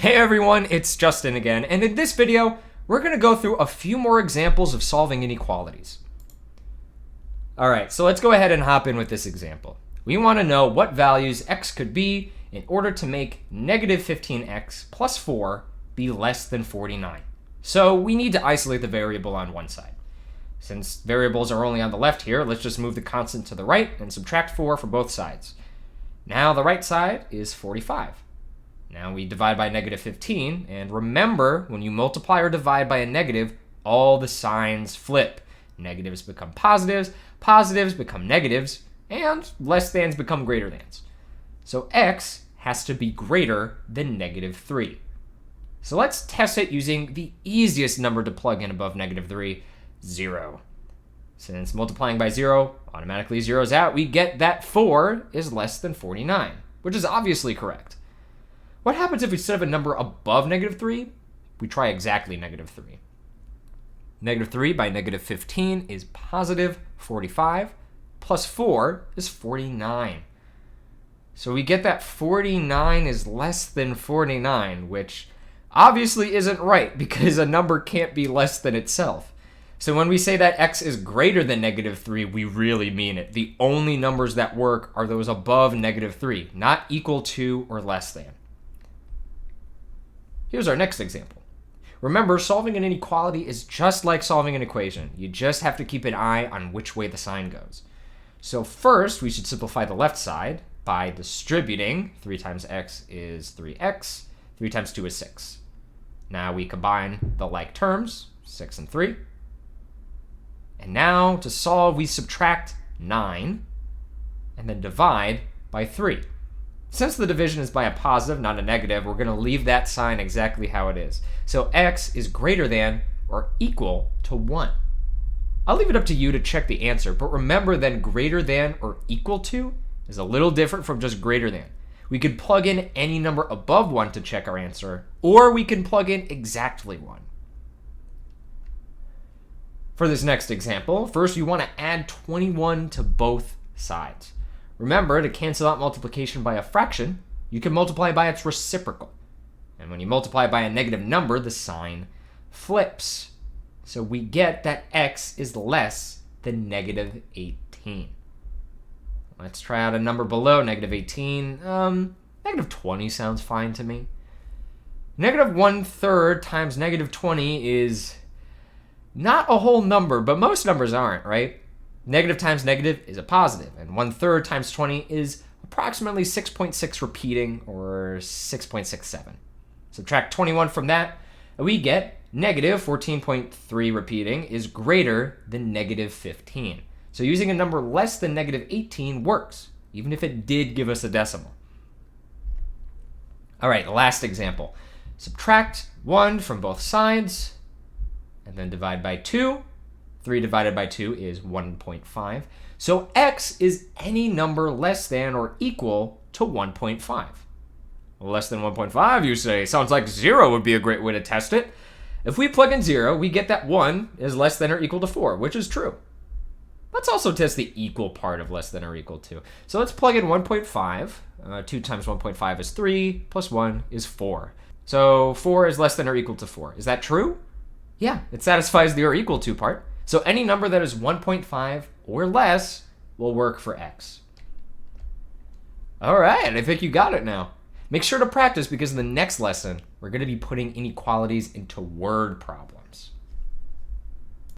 Hey everyone, it's Justin again, and in this video, we're going to go through a few more examples of solving inequalities. Alright, so let's go ahead and hop in with this example. We want to know what values x could be in order to make negative 15x plus 4 be less than 49. So we need to isolate the variable on one side. Since variables are only on the left here, let's just move the constant to the right and subtract 4 from both sides. Now the right side is 45. Now we divide by negative 15, and remember, when you multiply or divide by a negative, all the signs flip. Negatives become positives, positives become negatives, and less thans become greater thans. So x has to be greater than negative 3. So let's test it using the easiest number to plug in above negative 3, 0. Since multiplying by 0 automatically zeroes out, we get that 4 is less than 49, which is obviously correct. What happens if instead of a number above negative 3, we try exactly negative 3? Negative 3 by negative 15 is positive 45, plus 4 is 49. So we get that 49 is less than 49, which obviously isn't right because a number can't be less than itself. So when we say that x is greater than negative 3, we really mean it. The only numbers that work are those above negative 3, not equal to or less than. Here's our next example. Remember, solving an inequality is just like solving an equation. You just have to keep an eye on which way the sign goes. So first, we should simplify the left side by distributing 3 times x is 3x, 3 times 2 is 6. Now we combine the like terms, 6 and 3. And now to solve, we subtract 9 and then divide by 3. Since the division is by a positive, not a negative, we're going to leave that sign exactly how it is. So x is greater than or equal to 1. I'll leave it up to you to check the answer, but remember that greater than or equal to is a little different from just greater than. We could plug in any number above 1 to check our answer, or we can plug in exactly 1. For this next example, first you want to add 21 to both sides. Remember, to cancel out multiplication by a fraction, you can multiply by its reciprocal. And when you multiply by a negative number, the sign flips. So we get that x is less than negative 18. Let's try out a number below negative 18. Negative 20 sounds fine to me. Negative 1/3 times negative 20 is not a whole number, but most numbers aren't, right? Negative times negative is a positive, and 1/3 times 20 is approximately 6.6 repeating, or 6.67. Subtract 21 from that, and we get negative 14.3 repeating is greater than negative 15. So using a number less than negative 18 works, even if it did give us a decimal. All right, last example. Subtract 1 from both sides, and then divide by 2. 3 divided by 2 is 1.5. So x is any number less than or equal to 1.5. Less than 1.5, you say? Sounds like 0 would be a great way to test it. If we plug in 0, we get that 1 is less than or equal to 4, which is true. Let's also test the equal part of less than or equal to. So let's plug in 1.5. 2 times 1.5 is 3, plus 1 is 4. So 4 is less than or equal to 4. Is that true? Yeah, it satisfies the or equal to part. So any number that is 1.5 or less will work for x. All right, I think you got it now. Make sure to practice because in the next lesson, we're going to be putting inequalities into word problems.